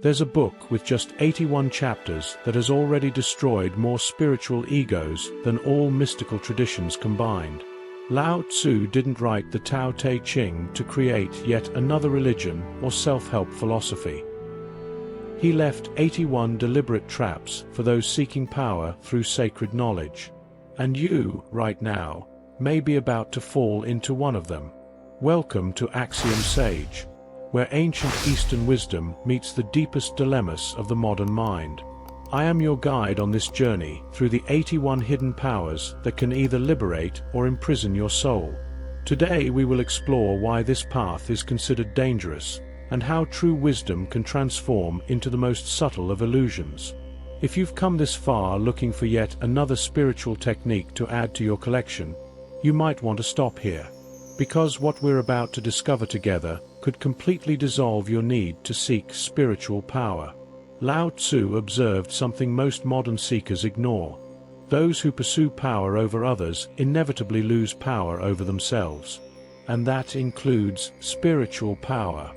There's a book with just 81 chapters that has already destroyed more spiritual egos than all mystical traditions combined. Lao Tzu didn't write the Tao Te Ching to create yet another religion or self-help philosophy. He left 81 deliberate traps for those seeking power through sacred knowledge. And you, right now, may be about to fall into one of them. Welcome to Axiom Sage, where ancient Eastern wisdom meets the deepest dilemmas of the modern mind. I am your guide on this journey through the 81 hidden powers that can either liberate or imprison your soul. Today we will explore why this path is considered dangerous, and how true wisdom can transform into the most subtle of illusions. If you've come this far looking for yet another spiritual technique to add to your collection, you might want to stop here. Because what we're about to discover together could completely dissolve your need to seek spiritual power. Lao Tzu observed something most modern seekers ignore. Those who pursue power over others inevitably lose power over themselves. And that includes spiritual power.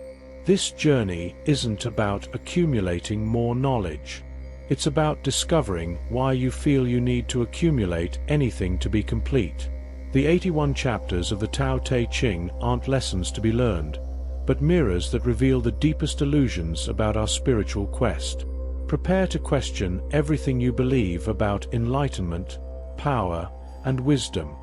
This journey isn't about accumulating more knowledge. It's about discovering why you feel you need to accumulate anything to be complete. The 81 chapters of the Tao Te Ching aren't lessons to be learned, but mirrors that reveal the deepest illusions about our spiritual quest. Prepare to question everything you believe about enlightenment, power, and wisdom.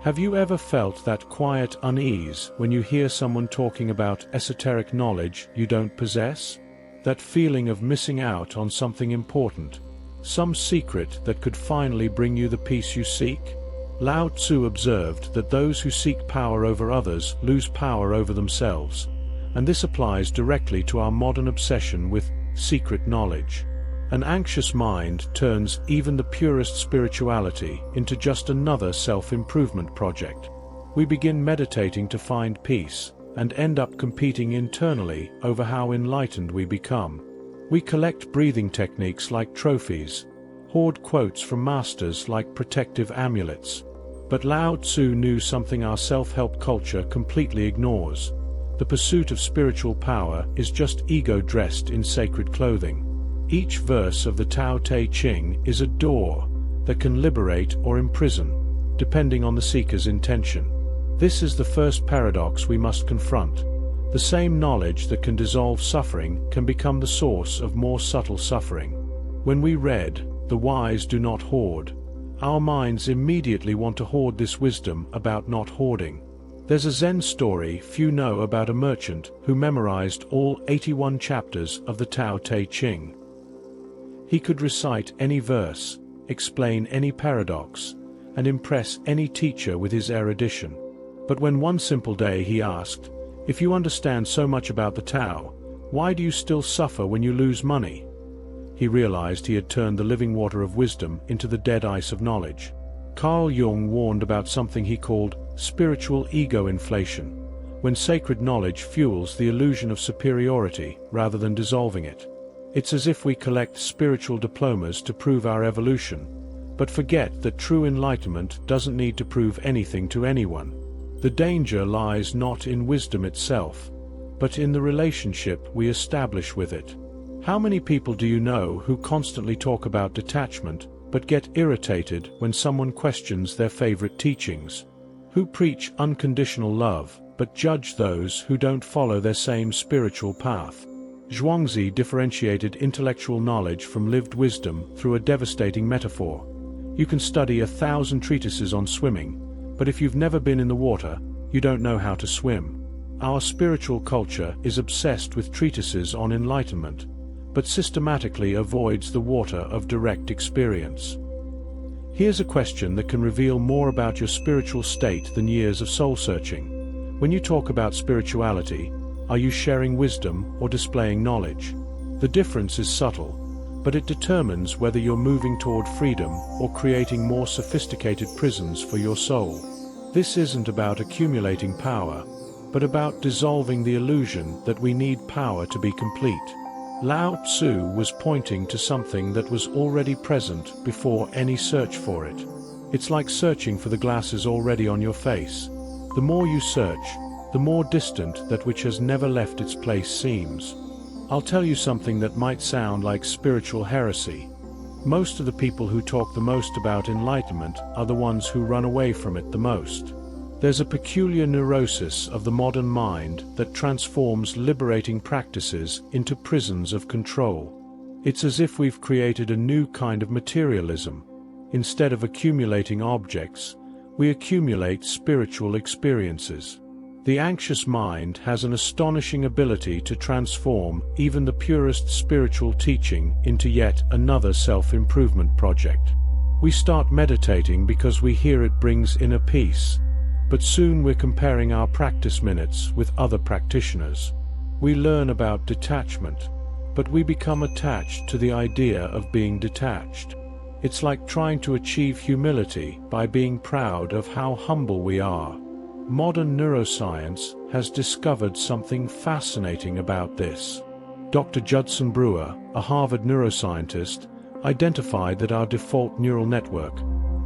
Have you ever felt that quiet unease when you hear someone talking about esoteric knowledge you don't possess? That feeling of missing out on something important, some secret that could finally bring you the peace you seek? Lao Tzu observed that those who seek power over others lose power over themselves, and this applies directly to our modern obsession with secret knowledge. An anxious mind turns even the purest spirituality into just another self-improvement project. We begin meditating to find peace, and end up competing internally over how enlightened we become. We collect breathing techniques like trophies, hoard quotes from masters like protective amulets. But Lao Tzu knew something our self-help culture completely ignores. The pursuit of spiritual power is just ego dressed in sacred clothing. Each verse of the Tao Te Ching is a door that can liberate or imprison, depending on the seeker's intention. This is the first paradox we must confront. The same knowledge that can dissolve suffering can become the source of more subtle suffering. When we read, "The wise do not hoard," our minds immediately want to hoard this wisdom about not hoarding. There's a Zen story few know about a merchant who memorized all 81 chapters of the Tao Te Ching. He could recite any verse, explain any paradox, and impress any teacher with his erudition. But when one simple day he asked, "If you understand so much about the Tao, why do you still suffer when you lose money?" He realized he had turned the living water of wisdom into the dead ice of knowledge. Carl Jung warned about something he called spiritual ego inflation, when sacred knowledge fuels the illusion of superiority rather than dissolving it. It's as if we collect spiritual diplomas to prove our evolution, but forget that true enlightenment doesn't need to prove anything to anyone. The danger lies not in wisdom itself, but in the relationship we establish with it. How many people do you know who constantly talk about detachment, but get irritated when someone questions their favorite teachings? Who preach unconditional love, but judge those who don't follow their same spiritual path? Zhuangzi differentiated intellectual knowledge from lived wisdom through a devastating metaphor. You can study 1,000 treatises on swimming, but if you've never been in the water, you don't know how to swim. Our spiritual culture is obsessed with treatises on enlightenment, but systematically avoids the water of direct experience. Here's a question that can reveal more about your spiritual state than years of soul-searching. When you talk about spirituality, are you sharing wisdom or displaying knowledge? The difference is subtle, but it determines whether you're moving toward freedom or creating more sophisticated prisons for your soul. This isn't about accumulating power, but about dissolving the illusion that we need power to be complete. Lao Tzu was pointing to something that was already present before any search for it. It's like searching for the glasses already on your face. The more you search, the more distant that which has never left its place seems. I'll tell you something that might sound like spiritual heresy. Most of the people who talk the most about enlightenment are the ones who run away from it the most. There's a peculiar neurosis of the modern mind that transforms liberating practices into prisons of control. It's as if we've created a new kind of materialism. Instead of accumulating objects, we accumulate spiritual experiences. The anxious mind has an astonishing ability to transform even the purest spiritual teaching into yet another self-improvement project. We start meditating because we hear it brings inner peace, but soon we're comparing our practice minutes with other practitioners. We learn about detachment, but we become attached to the idea of being detached. It's like trying to achieve humility by being proud of how humble we are. Modern neuroscience has discovered something fascinating about this. Dr. Judson Brewer, a Harvard neuroscientist, identified that our default neural network,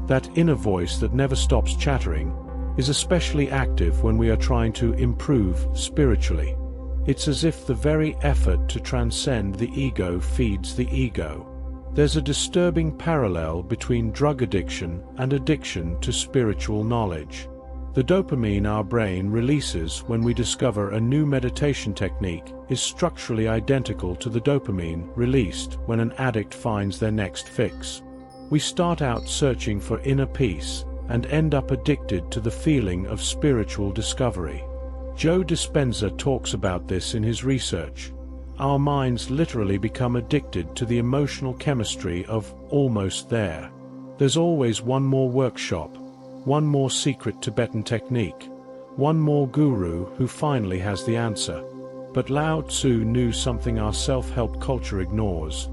that inner voice that never stops chattering, is especially active when we are trying to improve spiritually. It's as if the very effort to transcend the ego feeds the ego. There's a disturbing parallel between drug addiction and addiction to spiritual knowledge. The dopamine our brain releases when we discover a new meditation technique is structurally identical to the dopamine released when an addict finds their next fix. We start out searching for inner peace and end up addicted to the feeling of spiritual discovery. Joe Dispenza talks about this in his research. Our minds literally become addicted to the emotional chemistry of almost there. There's always one more workshop, one more secret Tibetan technique, one more guru who finally has the answer. But Lao Tzu knew something our self-help culture ignores.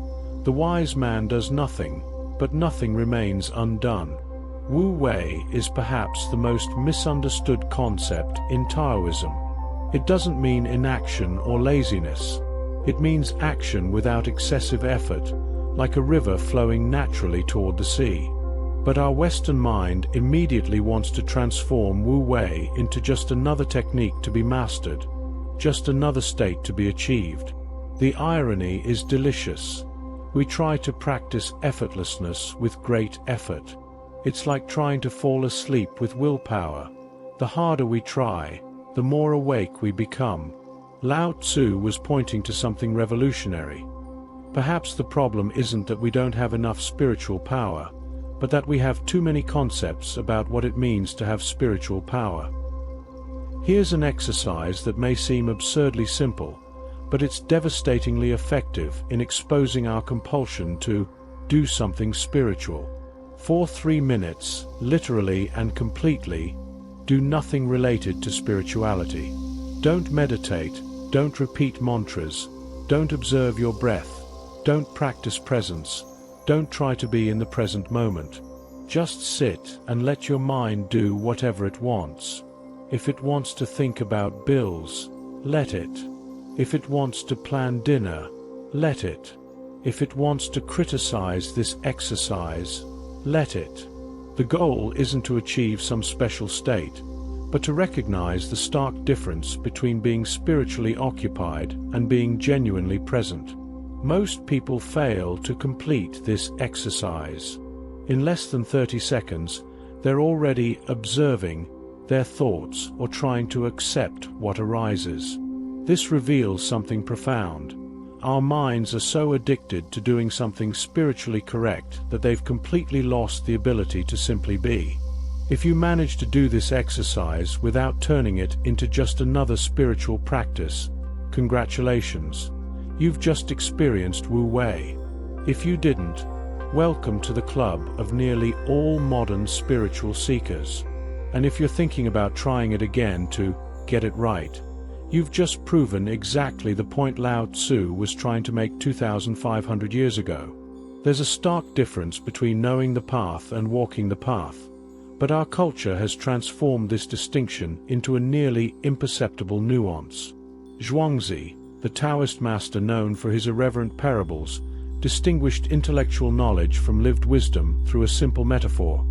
The wise man does nothing, but nothing remains undone. Wu Wei is perhaps the most misunderstood concept in Taoism. It doesn't mean inaction or laziness. It means action without excessive effort, like a river flowing naturally toward the sea. But our Western mind immediately wants to transform Wu Wei into just another technique to be mastered, just another state to be achieved. The irony is delicious. We try to practice effortlessness with great effort. It's like trying to fall asleep with willpower. The harder we try, the more awake we become. Lao Tzu was pointing to something revolutionary. Perhaps the problem isn't that we don't have enough spiritual power, but that we have too many concepts about what it means to have spiritual power. Here's an exercise that may seem absurdly simple, but it's devastatingly effective in exposing our compulsion to do something spiritual. For 3 minutes, literally and completely, do nothing related to spirituality. Don't meditate, don't repeat mantras, don't observe your breath, don't practice presence, don't try to be in the present moment. Just sit and let your mind do whatever it wants. If it wants to think about bills, let it. If it wants to plan dinner, let it. If it wants to criticize this exercise, let it. The goal isn't to achieve some special state, but to recognize the stark difference between being spiritually occupied and being genuinely present. Most people fail to complete this exercise. In less than 30 seconds, they're already observing their thoughts or trying to accept what arises. This reveals something profound. Our minds are so addicted to doing something spiritually correct that they've completely lost the ability to simply be. If you manage to do this exercise without turning it into just another spiritual practice, congratulations. You've just experienced Wu Wei. If you didn't, welcome to the club of nearly all modern spiritual seekers. And if you're thinking about trying it again to get it right, you've just proven exactly the point Lao Tzu was trying to make 2,500 years ago. There's a stark difference between knowing the path and walking the path, but our culture has transformed this distinction into a nearly imperceptible nuance. Zhuangzi, the Taoist master known for his irreverent parables, distinguished intellectual knowledge from lived wisdom through a simple metaphor.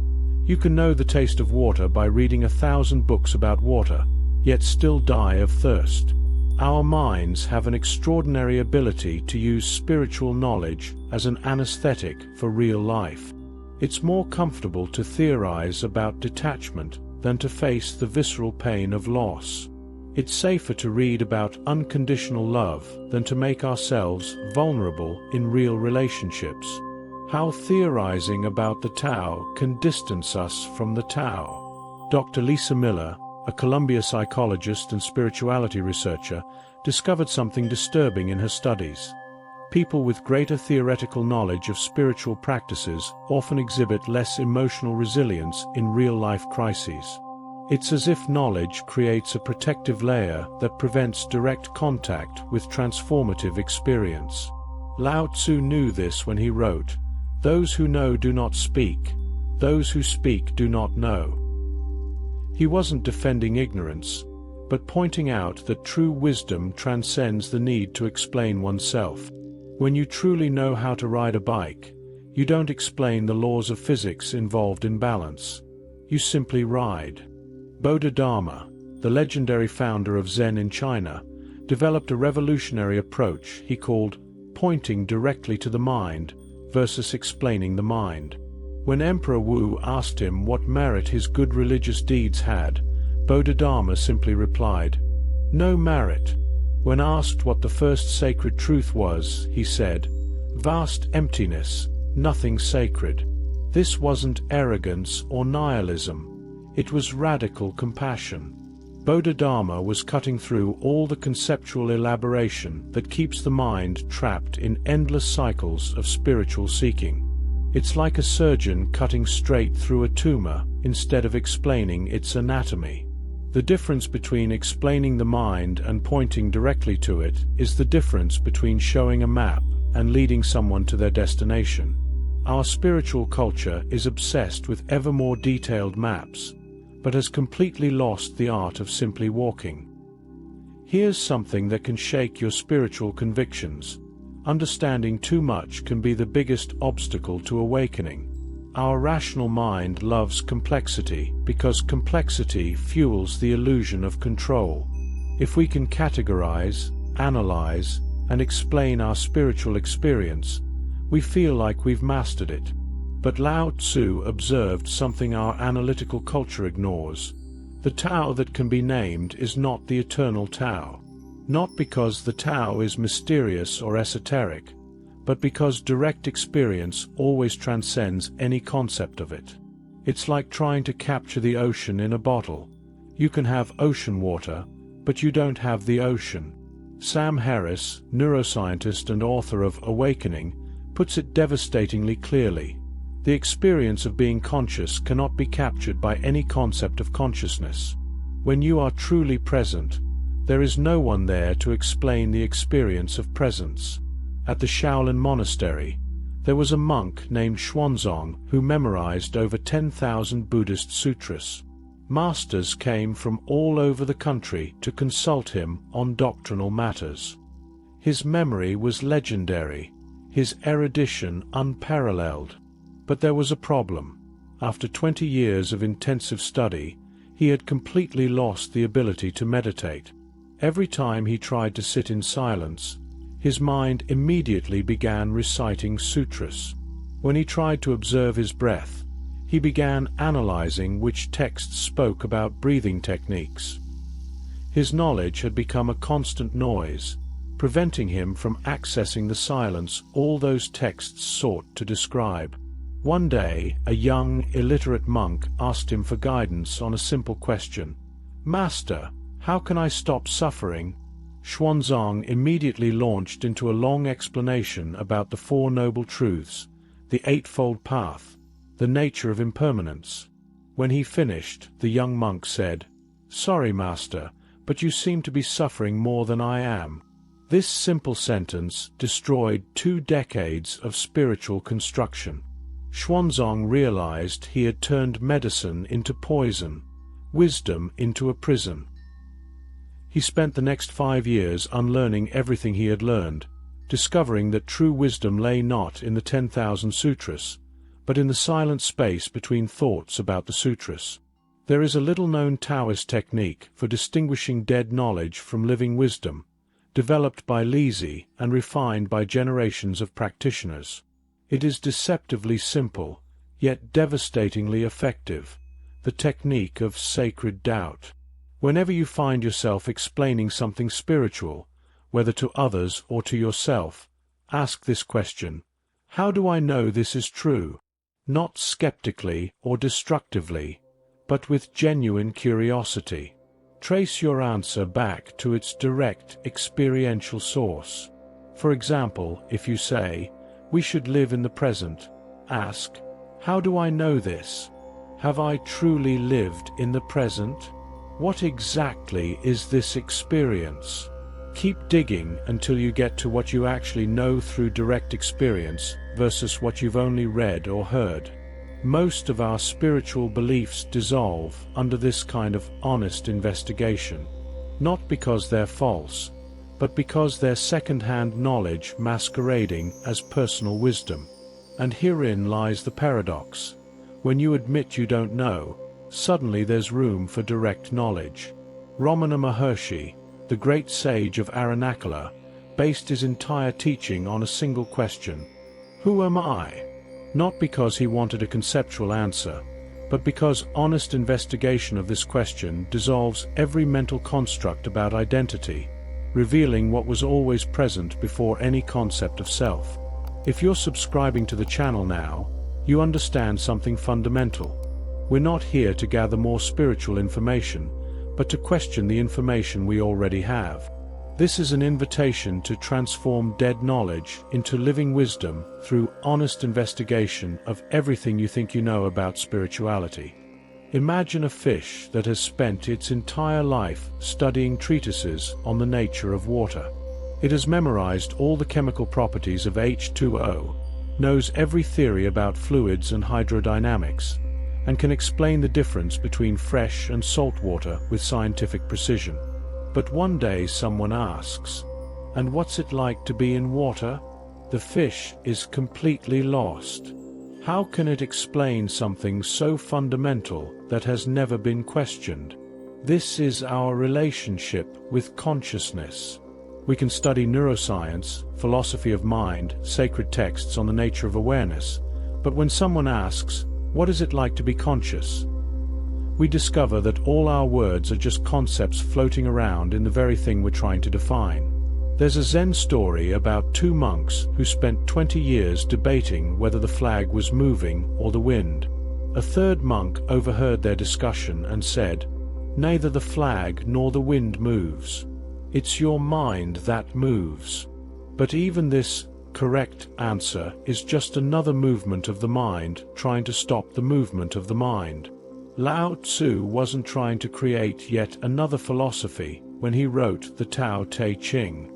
You can know the taste of water by reading 1,000 books about water, yet still die of thirst. Our minds have an extraordinary ability to use spiritual knowledge as an anesthetic for real life. It's more comfortable to theorize about detachment than to face the visceral pain of loss. It's safer to read about unconditional love than to make ourselves vulnerable in real relationships. How theorizing about the Tao can distance us from the Tao. Dr. Lisa Miller, a Columbia psychologist and spirituality researcher, discovered something disturbing in her studies. People with greater theoretical knowledge of spiritual practices often exhibit less emotional resilience in real-life crises. It's as if knowledge creates a protective layer that prevents direct contact with transformative experience. Lao Tzu knew this when he wrote, "Those who know do not speak. Those who speak do not know." He wasn't defending ignorance, but pointing out that true wisdom transcends the need to explain oneself. When you truly know how to ride a bike, you don't explain the laws of physics involved in balance. You simply ride. Bodhidharma, the legendary founder of Zen in China, developed a revolutionary approach he called pointing directly to the mind versus explaining the mind. When Emperor Wu asked him what merit his good religious deeds had, Bodhidharma simply replied, "No merit." When asked what the first sacred truth was, he said, "Vast emptiness, nothing sacred." This wasn't arrogance or nihilism. It was radical compassion. Bodhidharma was cutting through all the conceptual elaboration that keeps the mind trapped in endless cycles of spiritual seeking. It's like a surgeon cutting straight through a tumor instead of explaining its anatomy. The difference between explaining the mind and pointing directly to it is the difference between showing a map and leading someone to their destination. Our spiritual culture is obsessed with ever more detailed maps, but has completely lost the art of simply walking. Here's something that can shake your spiritual convictions. Understanding too much can be the biggest obstacle to awakening. Our rational mind loves complexity because complexity fuels the illusion of control. If we can categorize, analyze, and explain our spiritual experience, we feel like we've mastered it. But Lao Tzu observed something our analytical culture ignores. The Tao that can be named is not the eternal Tao. Not because the Tao is mysterious or esoteric, but because direct experience always transcends any concept of it. It's like trying to capture the ocean in a bottle. You can have ocean water, but you don't have the ocean. Sam Harris, neuroscientist and author of Awakening, puts it devastatingly clearly. The experience of being conscious cannot be captured by any concept of consciousness. When you are truly present, there is no one there to explain the experience of presence. At the Shaolin Monastery, there was a monk named Xuanzang who memorized over 10,000 Buddhist sutras. Masters came from all over the country to consult him on doctrinal matters. His memory was legendary, his erudition unparalleled. But there was a problem. After 20 years of intensive study, he had completely lost the ability to meditate. Every time he tried to sit in silence, his mind immediately began reciting sutras. When he tried to observe his breath, he began analyzing which texts spoke about breathing techniques. His knowledge had become a constant noise, preventing him from accessing the silence all those texts sought to describe. One day, a young, illiterate monk asked him for guidance on a simple question. "Master, how can I stop suffering?" Xuanzang immediately launched into a long explanation about the Four Noble Truths, the Eightfold Path, the nature of impermanence. When he finished, the young monk said, "Sorry, Master, but you seem to be suffering more than I am." This simple sentence destroyed 2 decades of spiritual construction. Xuanzang realized he had turned medicine into poison, wisdom into a prison. He spent the next 5 years unlearning everything he had learned, discovering that true wisdom lay not in the 10,000 sutras, but in the silent space between thoughts about the sutras. There is a little-known Taoist technique for distinguishing dead knowledge from living wisdom, developed by lazy and refined by generations of practitioners. It is deceptively simple, yet devastatingly effective, the technique of sacred doubt. Whenever you find yourself explaining something spiritual, whether to others or to yourself, ask this question: how do I know this is true? Not skeptically or destructively, but with genuine curiosity. Trace your answer back to its direct experiential source. For example, if you say, "We should live in the present," ask, "How do I know this? Have I truly lived in the present? What exactly is this experience?" Keep digging until you get to what you actually know through direct experience versus what you've only read or heard. Most of our spiritual beliefs dissolve under this kind of honest investigation, not because they're false, but because they're second-hand knowledge masquerading as personal wisdom. And herein lies the paradox. When you admit you don't know, suddenly there's room for direct knowledge. Ramana Maharshi, the great sage of Aranakula, based his entire teaching on a single question: who am I? Not because he wanted a conceptual answer, but because honest investigation of this question dissolves every mental construct about identity, revealing what was always present before any concept of self. If you're subscribing to the channel now, you understand something fundamental. We're not here to gather more spiritual information, but to question the information we already have. This is an invitation to transform dead knowledge into living wisdom through honest investigation of everything you think you know about spirituality. Imagine a fish that has spent its entire life studying treatises on the nature of water. It has memorized all the chemical properties of H2O, knows every theory about fluids and hydrodynamics, and can explain the difference between fresh and salt water with scientific precision. But one day someone asks, "And what's it like to be in water?" The fish is completely lost. How can it explain something so fundamental that has never been questioned? This is our relationship with consciousness. We can study neuroscience, philosophy of mind, sacred texts on the nature of awareness, but when someone asks, "What is it like to be conscious?" we discover that all our words are just concepts floating around in the very thing we're trying to define. There's a Zen story about two monks who spent 20 years debating whether the flag was moving or the wind. A third monk overheard their discussion and said, "Neither the flag nor the wind moves. It's your mind that moves." But even this correct answer is just another movement of the mind trying to stop the movement of the mind. Lao Tzu wasn't trying to create yet another philosophy when he wrote the Tao Te Ching.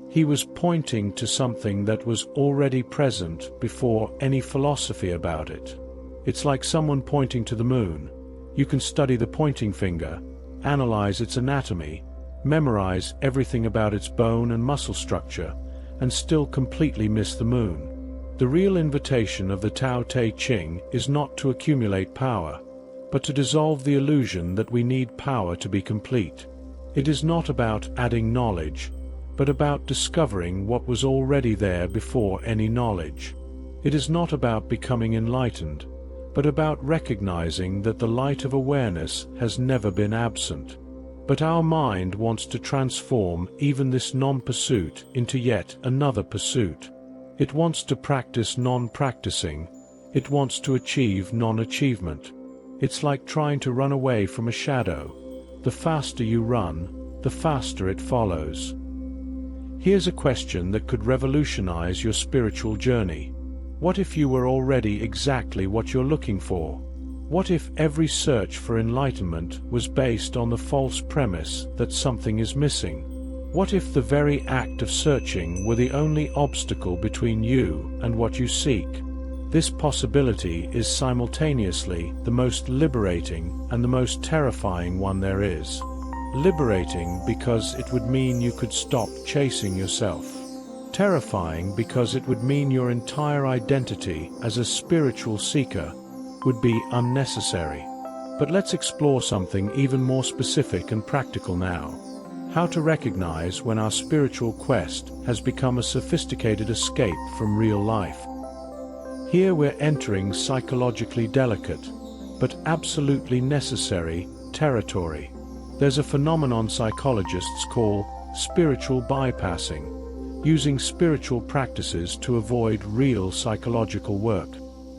He was pointing to something that was already present before any philosophy about it. It's like someone pointing to the moon. You can study the pointing finger, analyze its anatomy, memorize everything about its bone and muscle structure, and still completely miss the moon. The real invitation of the Tao Te Ching is not to accumulate power, but to dissolve the illusion that we need power to be complete. It is not about adding knowledge, but about discovering what was already there before any knowledge. It is not about becoming enlightened, but about recognizing that the light of awareness has never been absent. But our mind wants to transform even this non-pursuit into yet another pursuit. It wants to practice non-practicing. It wants to achieve non-achievement. It's like trying to run away from a shadow. The faster you run, the faster it follows. Here's a question that could revolutionize your spiritual journey. What if you were already exactly what you're looking for? What if every search for enlightenment was based on the false premise that something is missing? What if the very act of searching were the only obstacle between you and what you seek? This possibility is simultaneously the most liberating and the most terrifying one there is. Liberating because it would mean you could stop chasing yourself. Terrifying because it would mean your entire identity as a spiritual seeker would be unnecessary. But let's explore something even more specific and practical now. How to recognize when our spiritual quest has become a sophisticated escape from real life. Here we're entering psychologically delicate, but absolutely necessary, territory. There's a phenomenon psychologists call spiritual bypassing, using spiritual practices to avoid real psychological work.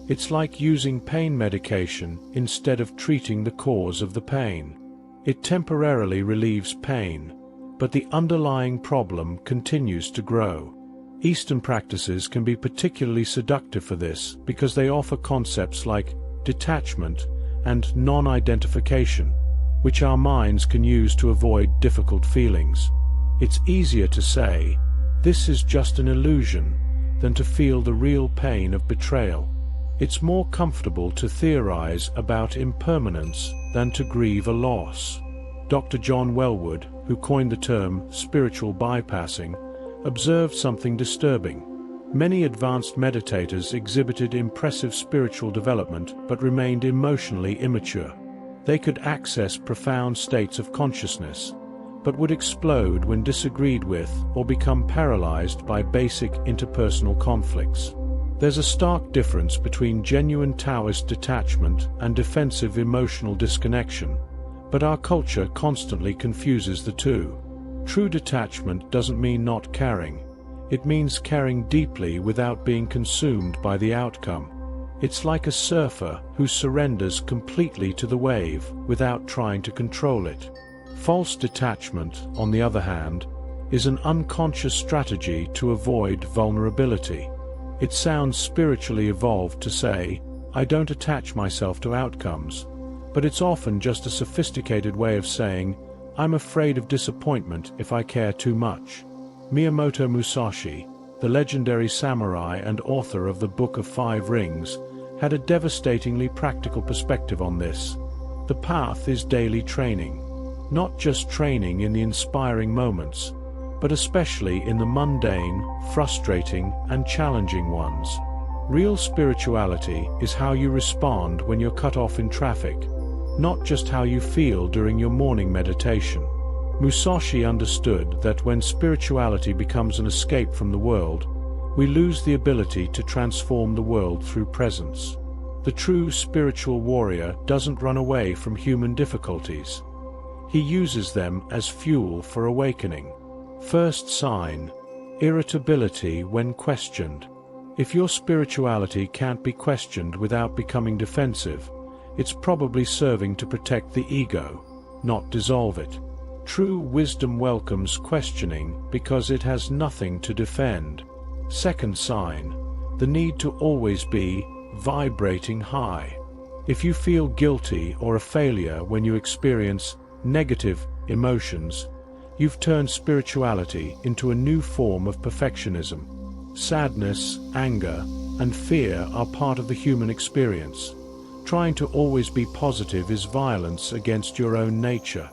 It's like using pain medication instead of treating the cause of the pain. It temporarily relieves pain, but the underlying problem continues to grow. Eastern practices can be particularly seductive for this because they offer concepts like detachment and non-identification, which our minds can use to avoid difficult feelings. It's easier to say, "This is just an illusion," than to feel the real pain of betrayal. It's more comfortable to theorize about impermanence than to grieve a loss. Dr. John Welwood, who coined the term spiritual bypassing, observed something disturbing. Many advanced meditators exhibited impressive spiritual development but remained emotionally immature. They could access profound states of consciousness, but would explode when disagreed with or become paralyzed by basic interpersonal conflicts. There's a stark difference between genuine Taoist detachment and defensive emotional disconnection, but our culture constantly confuses the two. True detachment doesn't mean not caring. It means caring deeply without being consumed by the outcome. It's like a surfer who surrenders completely to the wave without trying to control it. False detachment, on the other hand, is an unconscious strategy to avoid vulnerability. It sounds spiritually evolved to say, "I don't attach myself to outcomes," but it's often just a sophisticated way of saying, "I'm afraid of disappointment if I care too much." Miyamoto Musashi, the legendary samurai and author of the Book of Five Rings, had a devastatingly practical perspective on this. The path is daily training. Not just training in the inspiring moments, but especially in the mundane, frustrating, and challenging ones. Real spirituality is how you respond when you're cut off in traffic, not just how you feel during your morning meditation. Musashi understood that when spirituality becomes an escape from the world, we lose the ability to transform the world through presence. The true spiritual warrior doesn't run away from human difficulties. He uses them as fuel for awakening. First sign: irritability when questioned. If your spirituality can't be questioned without becoming defensive, it's probably serving to protect the ego, not dissolve it. True wisdom welcomes questioning because it has nothing to defend. Second sign: the need to always be vibrating high. If you feel guilty or a failure when you experience negative emotions, you've turned spirituality into a new form of perfectionism. Sadness, anger, and fear are part of the human experience. Trying to always be positive is violence against your own nature.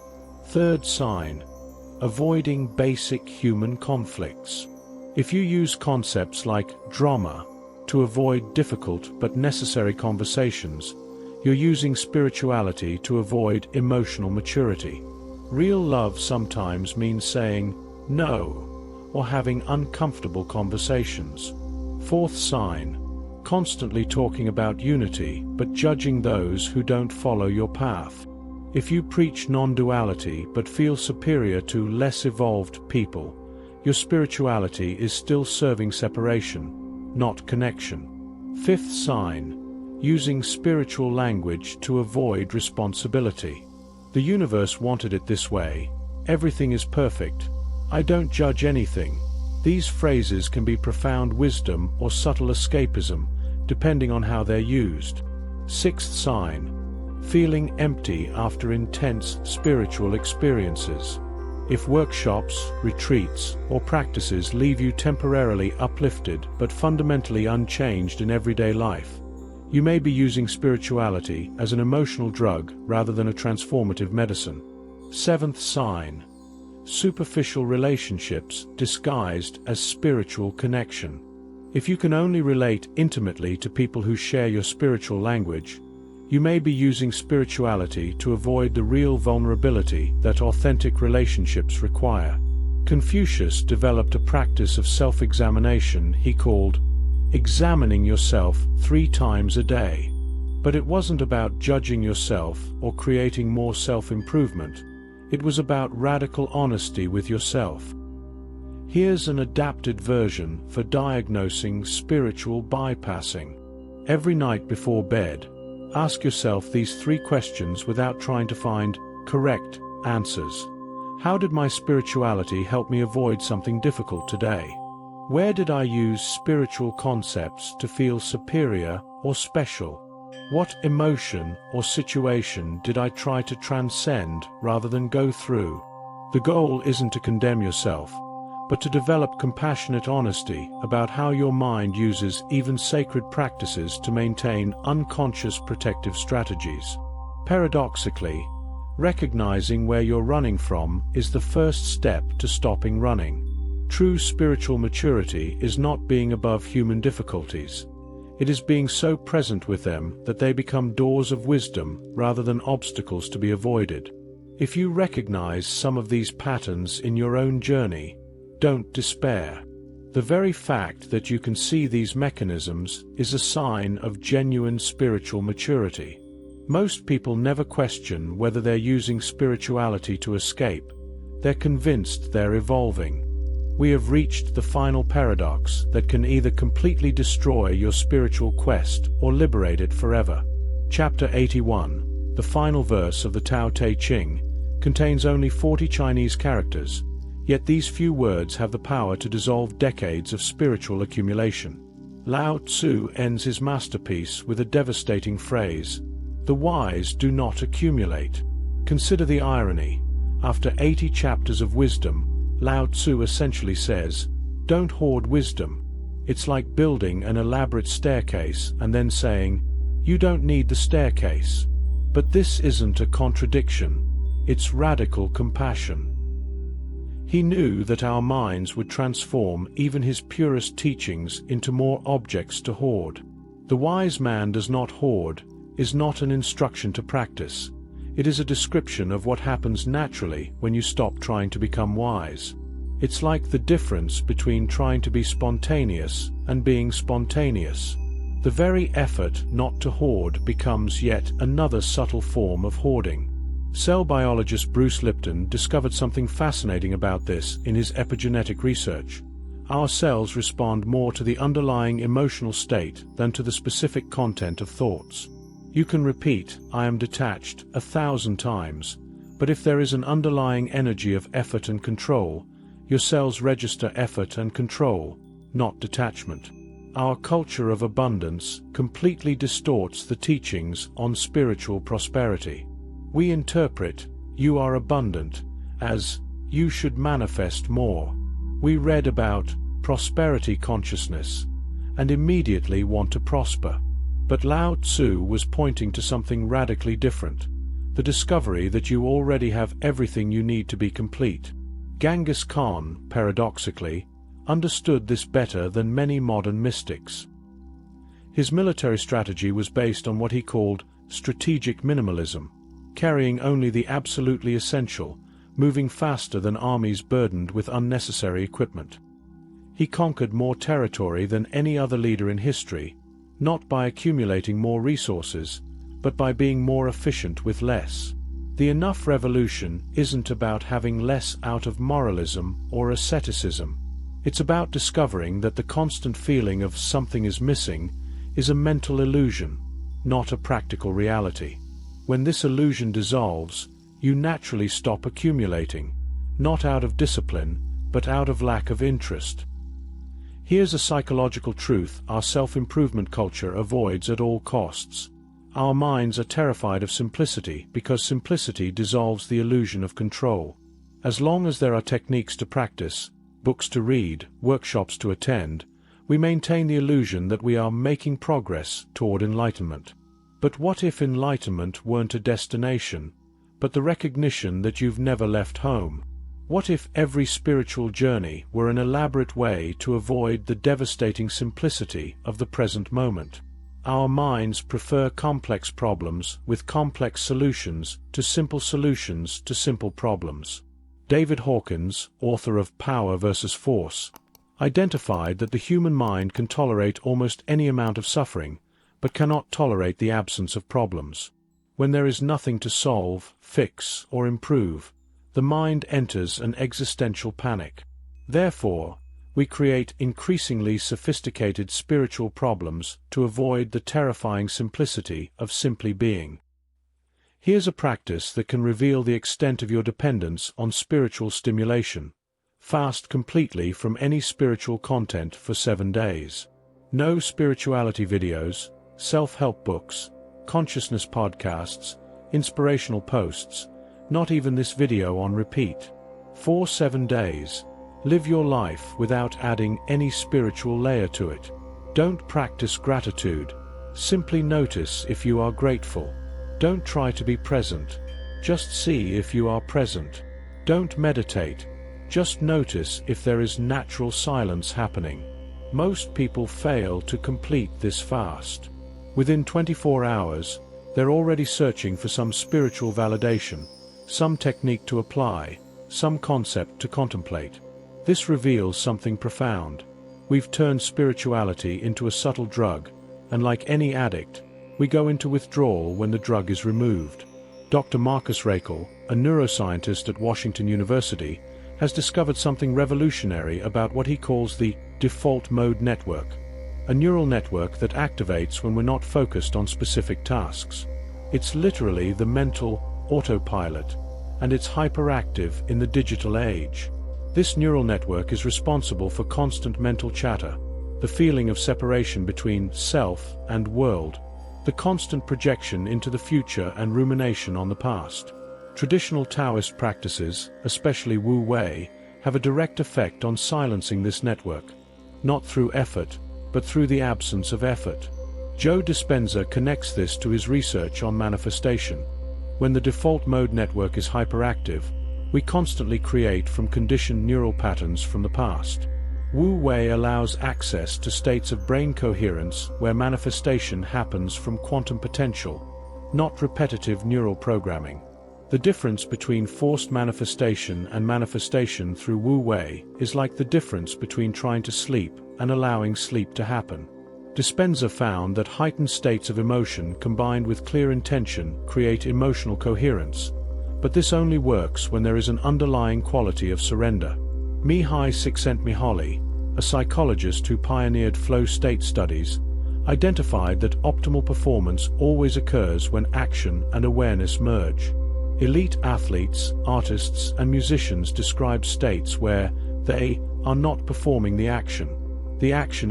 Third sign: avoiding basic human conflicts. If you use concepts like drama to avoid difficult but necessary conversations, you're using spirituality to avoid emotional maturity. Real love sometimes means saying no, or having uncomfortable conversations. Fourth sign: constantly talking about unity but judging those who don't follow your path. If you preach non-duality but feel superior to less evolved people, your spirituality is still serving separation, not connection. Fifth sign: using spiritual language to avoid responsibility. The universe wanted it this way. Everything is perfect. I don't judge anything. These phrases can be profound wisdom or subtle escapism, depending on how they're used. Sixth sign: feeling empty after intense spiritual experiences. If workshops, retreats, or practices leave you temporarily uplifted but fundamentally unchanged in everyday life, you may be using spirituality as an emotional drug rather than a transformative medicine. Seventh sign: superficial relationships disguised as spiritual connection. If you can only relate intimately to people who share your spiritual language, You may be using spirituality to avoid the real vulnerability that authentic relationships require. Confucius developed a practice of self-examination he called examining yourself 3 times a day. But it wasn't about judging yourself or creating more self-improvement. It was about radical honesty with yourself. Here's an adapted version for diagnosing spiritual bypassing. Every night before bed, ask yourself these 3 questions without trying to find correct answers. How did my spirituality help me avoid something difficult today? Where did I use spiritual concepts to feel superior or special? What emotion or situation did I try to transcend rather than go through? The goal isn't to condemn yourself, but to develop compassionate honesty about how your mind uses even sacred practices to maintain unconscious protective strategies. Paradoxically, recognizing where you're running from is the first step to stopping running. True spiritual maturity is not being above human difficulties. It is being so present with them that they become doors of wisdom rather than obstacles to be avoided. If you recognize some of these patterns in your own journey, don't despair. The very fact that you can see these mechanisms is a sign of genuine spiritual maturity. Most people never question whether they're using spirituality to escape. They're convinced they're evolving. We have reached the final paradox that can either completely destroy your spiritual quest or liberate it forever. Chapter 81, the final verse of the Tao Te Ching, contains only 40 Chinese characters, yet these few words have the power to dissolve decades of spiritual accumulation. Lao Tzu ends his masterpiece with a devastating phrase: "The wise do not accumulate." Consider the irony. After 80 chapters of wisdom, Lao Tzu essentially says, don't hoard wisdom. It's like building an elaborate staircase and then saying, you don't need the staircase. But this isn't a contradiction. It's radical compassion. He knew that our minds would transform even his purest teachings into more objects to hoard. The wise man does not hoard is not an instruction to practice. It is a description of what happens naturally when you stop trying to become wise. It's like the difference between trying to be spontaneous and being spontaneous. The very effort not to hoard becomes yet another subtle form of hoarding. Cell biologist Bruce Lipton discovered something fascinating about this in his epigenetic research. Our cells respond more to the underlying emotional state than to the specific content of thoughts. You can repeat, I am detached, 1,000 times, but if there is an underlying energy of effort and control, your cells register effort and control, not detachment. Our culture of abundance completely distorts the teachings on spiritual prosperity. We interpret, you are abundant, as, you should manifest more. We read about prosperity consciousness, and immediately want to prosper. But Lao Tzu was pointing to something radically different, the discovery that you already have everything you need to be complete. Genghis Khan, paradoxically, understood this better than many modern mystics. His military strategy was based on what he called strategic minimalism, carrying only the absolutely essential, moving faster than armies burdened with unnecessary equipment. He conquered more territory than any other leader in history, not by accumulating more resources, but by being more efficient with less. The enough revolution isn't about having less out of moralism or asceticism. It's about discovering that the constant feeling of something is missing is a mental illusion, not a practical reality. When this illusion dissolves, you naturally stop accumulating, not out of discipline, but out of lack of interest. Here's a psychological truth our self-improvement culture avoids at all costs. Our minds are terrified of simplicity because simplicity dissolves the illusion of control. As long as there are techniques to practice, books to read, workshops to attend, we maintain the illusion that we are making progress toward enlightenment. But what if enlightenment weren't a destination, but the recognition that you've never left home? What if every spiritual journey were an elaborate way to avoid the devastating simplicity of the present moment? our minds prefer complex problems with complex solutions to simple problems. David Hawkins, author of Power versus Force, identified that the human mind can tolerate almost any amount of suffering, but cannot tolerate the absence of problems. When there is nothing to solve, fix, or improve, the mind enters an existential panic. Therefore, we create increasingly sophisticated spiritual problems to avoid the terrifying simplicity of simply being. Here's a practice that can reveal the extent of your dependence on spiritual stimulation. Fast completely from any spiritual content for 7 days. No spirituality videos, self-help books, consciousness podcasts, inspirational posts, not even this video on repeat. For 7 days, live your life without adding any spiritual layer to it. Don't practice gratitude. Simply notice if you are grateful. Don't try to be present. Just see if you are present. Don't meditate. Just notice if there is natural silence happening. Most people fail to complete this fast. Within 24 hours, they're already searching for some spiritual validation, some technique to apply, some concept to contemplate. This reveals something profound. We've turned spirituality into a subtle drug, and like any addict, we go into withdrawal when the drug is removed. Dr. Marcus Raichle, a neuroscientist at Washington University, has discovered something revolutionary about what he calls the default mode network, a neural network that activates when we're not focused on specific tasks. It's literally the mental autopilot, and it's hyperactive in the digital age. This neural network is responsible for constant mental chatter, the feeling of separation between self and world, the constant projection into the future and rumination on the past. Traditional Taoist practices, especially Wu Wei, have a direct effect on silencing this network, not through effort, but through the absence of effort. Joe Dispenza connects this to his research on manifestation. When the default mode network is hyperactive, we constantly create from conditioned neural patterns from the past. Wu Wei allows access to states of brain coherence where manifestation happens from quantum potential, not repetitive neural programming. The difference between forced manifestation and manifestation through Wu Wei is like the difference between trying to sleep and allowing sleep to happen. Dispenza found that heightened states of emotion combined with clear intention create emotional coherence, but this only works when there is an underlying quality of surrender. Mihai Csikszentmihalyi, a psychologist who pioneered flow state studies, identified that optimal performance always occurs when action and awareness merge. Elite athletes, artists, and musicians describe states where they are not performing the action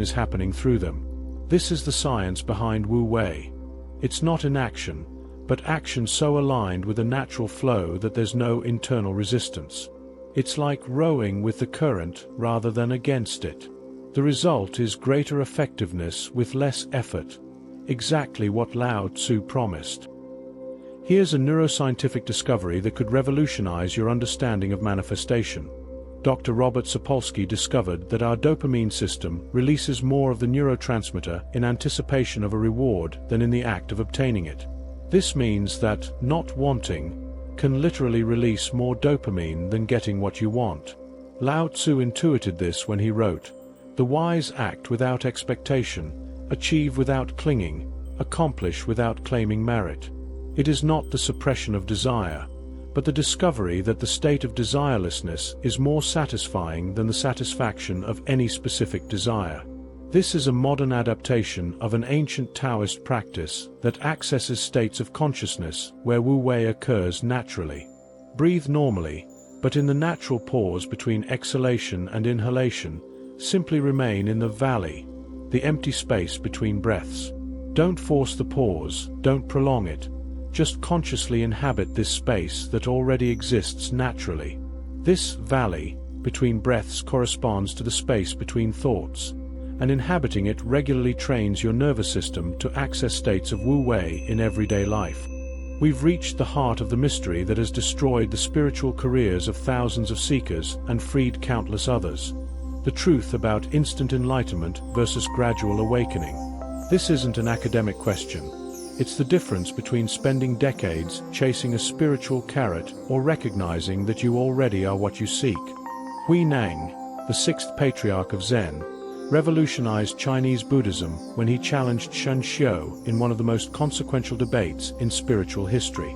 is happening through them. This is the science behind Wu Wei. It's not inaction, but action so aligned with a natural flow that there's no internal resistance. It's like rowing with the current rather than against it. The result is greater effectiveness with less effort, exactly what Lao Tzu promised. Here's a neuroscientific discovery that could revolutionize your understanding of manifestation. Dr. Robert Sapolsky discovered that our dopamine system releases more of the neurotransmitter in anticipation of a reward than in the act of obtaining it. This means that not wanting can literally release more dopamine than getting what you want. Lao Tzu intuited this when he wrote, "The wise act without expectation, achieve without clinging, accomplish without claiming merit." It is not the suppression of desire, but the discovery that the state of desirelessness is more satisfying than the satisfaction of any specific desire. This is a modern adaptation of an ancient Taoist practice that accesses states of consciousness where Wu Wei occurs naturally. Breathe normally, but in the natural pause between exhalation and inhalation, simply remain in the valley, the empty space between breaths. Don't force the pause, don't prolong it. Just consciously inhabit this space that already exists naturally. This valley between breaths corresponds to the space between thoughts, and inhabiting it regularly trains your nervous system to access states of Wu Wei in everyday life. We've reached the heart of the mystery that has destroyed the spiritual careers of thousands of seekers and freed countless others. The truth about instant enlightenment versus gradual awakening. This isn't an academic question. It's the difference between spending decades chasing a spiritual carrot or recognizing that you already are what you seek. Hui Nang, the sixth patriarch of Zen, revolutionized Chinese Buddhism when he challenged Shen Xiu in one of the most consequential debates in spiritual history.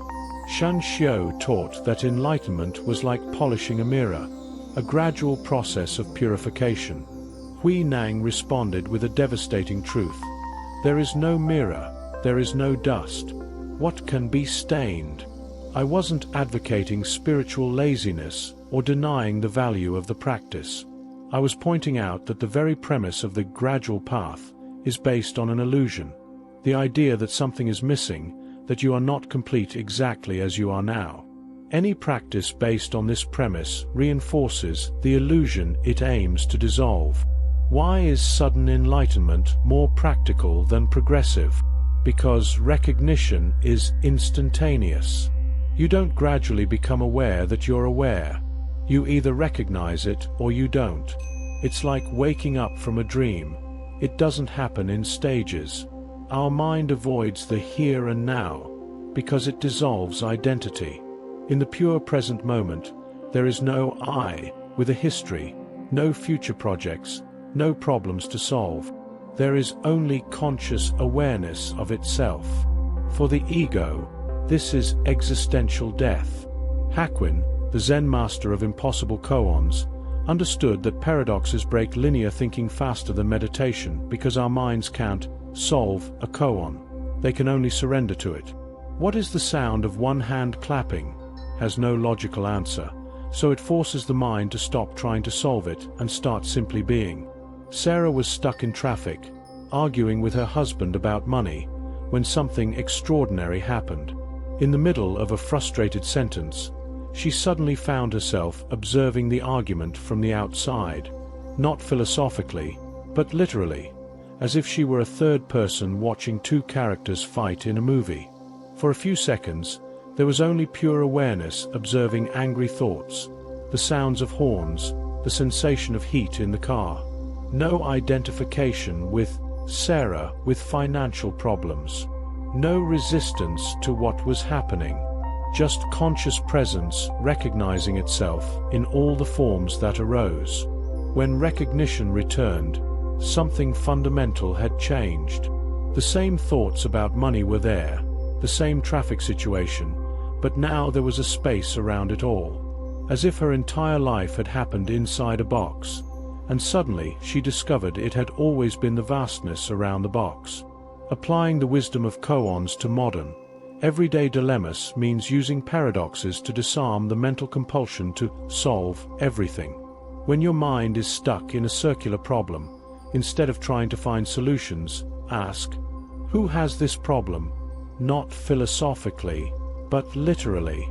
Shen Xiu taught that enlightenment was like polishing a mirror, a gradual process of purification. Hui Nang responded with a devastating truth. There is no mirror, there is no dust. What can be stained? I wasn't advocating spiritual laziness or denying the value of the practice. I was pointing out that the very premise of the gradual path is based on an illusion. The idea that something is missing, that you are not complete exactly as you are now. Any practice based on this premise reinforces the illusion it aims to dissolve. Why is sudden enlightenment more practical than progressive? Because recognition is instantaneous. You don't gradually become aware that you're aware. You either recognize it or you don't. It's like waking up from a dream. It doesn't happen in stages. Our mind avoids the here and now because it dissolves identity. In the pure present moment, there is no I with a history, no future projects, no problems to solve. There is only conscious awareness of itself. For the ego, this is existential death. Hakuin, the Zen master of impossible koans, understood that paradoxes break linear thinking faster than meditation because our minds can't solve a koan. They can only surrender to it. What is the sound of one hand clapping? Has no logical answer, so it forces the mind to stop trying to solve it and start simply being. Sarah was stuck in traffic, arguing with her husband about money, when something extraordinary happened. In the middle of a frustrated sentence, she suddenly found herself observing the argument from the outside, not philosophically, but literally, as if she were a third person watching two characters fight in a movie. For a few seconds, there was only pure awareness observing angry thoughts, the sounds of horns, the sensation of heat in the car. No identification with Sarah with financial problems. No resistance to what was happening. Just conscious presence recognizing itself in all the forms that arose. When recognition returned, something fundamental had changed. The same thoughts about money were there, the same traffic situation, but now there was a space around it all. As if her entire life had happened inside a box, and suddenly she discovered it had always been the vastness around the box. Applying the wisdom of koans to modern, everyday dilemmas means using paradoxes to disarm the mental compulsion to solve everything. When your mind is stuck in a circular problem, instead of trying to find solutions, ask, who has this problem? Not philosophically, but literally.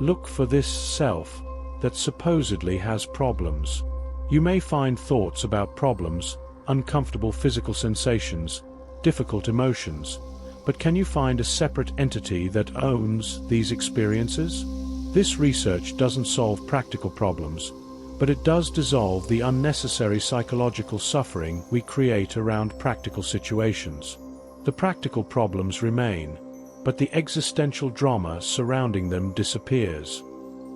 Look for this self that supposedly has problems. You may find thoughts about problems, uncomfortable physical sensations, difficult emotions, but can you find a separate entity that owns these experiences? This research doesn't solve practical problems, but it does dissolve the unnecessary psychological suffering we create around practical situations. The practical problems remain, but the existential drama surrounding them disappears.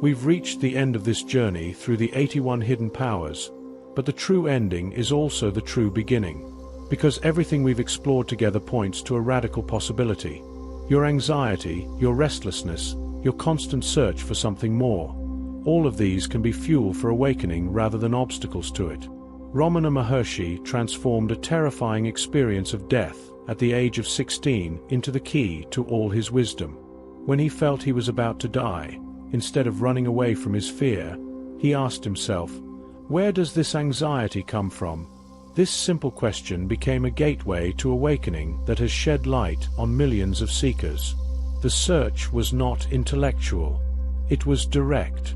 We've reached the end of this journey through the 81 hidden powers, but the true ending is also the true beginning. Because everything we've explored together points to a radical possibility. Your anxiety, your restlessness, your constant search for something more. All of these can be fuel for awakening rather than obstacles to it. Ramana Maharshi transformed a terrifying experience of death at the age of 16 into the key to all his wisdom. When he felt he was about to die, instead of running away from his fear, he asked himself, where does this anxiety come from? This simple question became a gateway to awakening that has shed light on millions of seekers. The search was not intellectual. It was direct.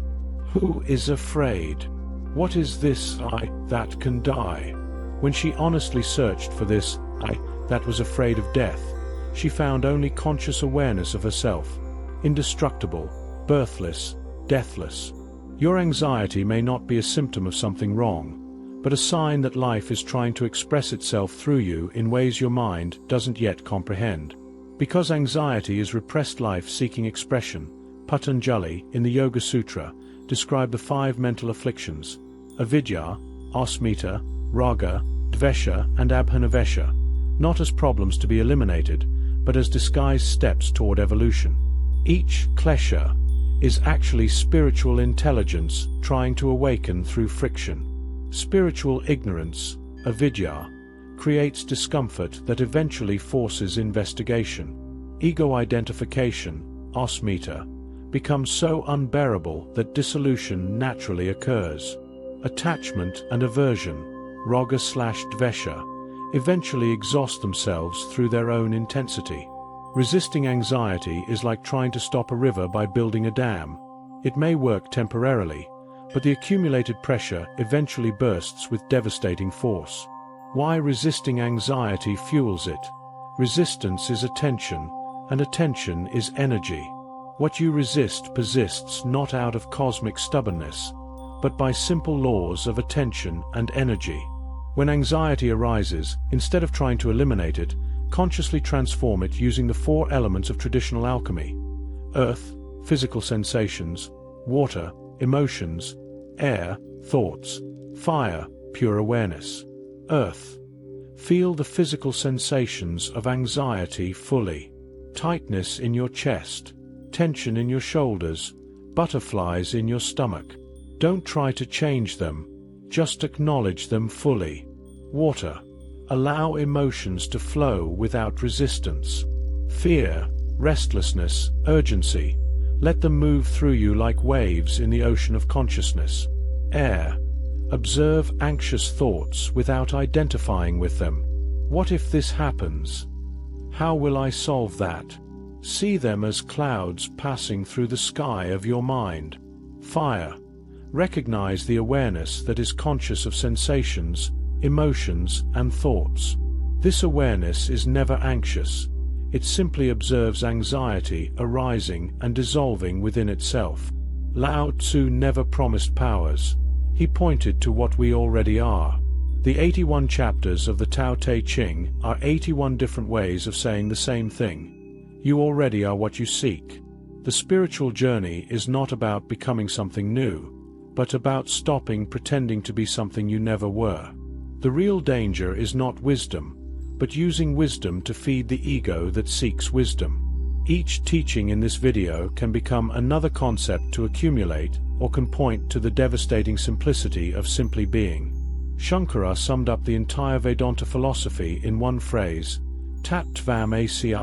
Who is afraid? What is this I that can die? When she honestly searched for this I that was afraid of death, she found only conscious awareness of herself, indestructible, birthless, deathless. Your anxiety may not be a symptom of something wrong, but a sign that life is trying to express itself through you in ways your mind doesn't yet comprehend. Because anxiety is repressed life seeking expression, Patanjali, in the Yoga Sutra, described the 5 mental afflictions, avidya, asmita, raga, dvesha, and abhinavesha, not as problems to be eliminated, but as disguised steps toward evolution. Each klesha is actually spiritual intelligence trying to awaken through friction. Spiritual ignorance, avidya, creates discomfort that eventually forces investigation. Ego identification, asmita, becomes so unbearable that dissolution naturally occurs. Attachment and aversion, raga/dvesha, eventually exhaust themselves through their own intensity. Resisting anxiety is like trying to stop a river by building a dam. It may work temporarily, but the accumulated pressure eventually bursts with devastating force. Why resisting anxiety fuels it? Resistance is attention, and attention is energy. What you resist persists not out of cosmic stubbornness, but by simple laws of attention and energy. When anxiety arises, instead of trying to eliminate it, consciously transform it using the 4 elements of traditional alchemy: earth, physical sensations; water, emotions; air, thoughts; fire, pure awareness. Earth. Feel the physical sensations of anxiety fully. Tightness in your chest, tension in your shoulders, butterflies in your stomach. Don't try to change them, just acknowledge them fully. Water. Allow emotions to flow without resistance. Fear, restlessness, urgency. Let them move through you like waves in the ocean of consciousness. Air. Observe anxious thoughts without identifying with them. What if this happens? How will I solve that? See them as clouds passing through the sky of your mind. Fire. Recognize the awareness that is conscious of sensations, emotions, and thoughts. This awareness is never anxious. It simply observes anxiety arising and dissolving within itself. Lao Tzu never promised powers. He pointed to what we already are. The 81 chapters of the Tao Te Ching are 81 different ways of saying the same thing. You already are what you seek. The spiritual journey is not about becoming something new, but about stopping pretending to be something you never were. The real danger is not wisdom, but using wisdom to feed the ego that seeks wisdom. Each teaching in this video can become another concept to accumulate, or can point to the devastating simplicity of simply being. Shankara summed up the entire Vedanta philosophy in one phrase, Tat Tvam Asi,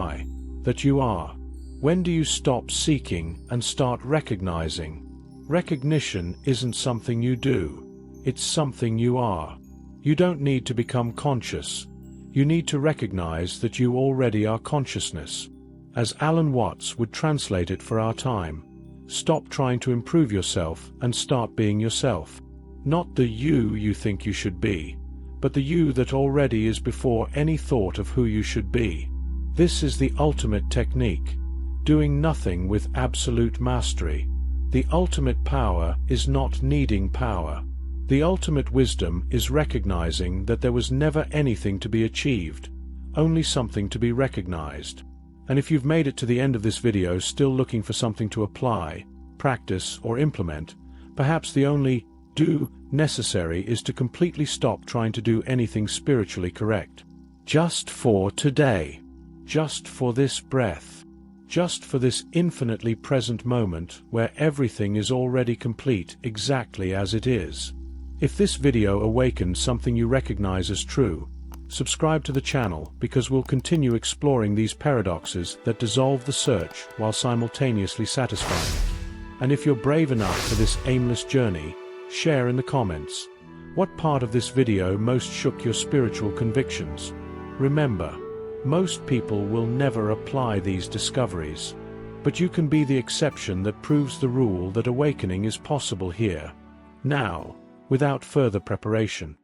that you are. When do you stop seeking and start recognizing? Recognition isn't something you do, it's something you are. You don't need to become conscious. You need to recognize that you already are consciousness. As Alan Watts would translate it for our time, stop trying to improve yourself and start being yourself. Not the you think you should be, but the you that already is before any thought of who you should be. This is the ultimate technique, doing nothing with absolute mastery. The ultimate power is not needing power. The ultimate wisdom is recognizing that there was never anything to be achieved, only something to be recognized. And if you've made it to the end of this video still looking for something to apply, practice, or implement, perhaps the only do necessary is to completely stop trying to do anything spiritually correct. Just for today. Just for this breath. Just for this infinitely present moment where everything is already complete exactly as it is. If this video awakened something you recognize as true, subscribe to the channel because we'll continue exploring these paradoxes that dissolve the search while simultaneously satisfying. And if you're brave enough for this aimless journey, share in the comments. What part of this video most shook your spiritual convictions? Remember, most people will never apply these discoveries. But you can be the exception that proves the rule that awakening is possible here, now, without further preparation.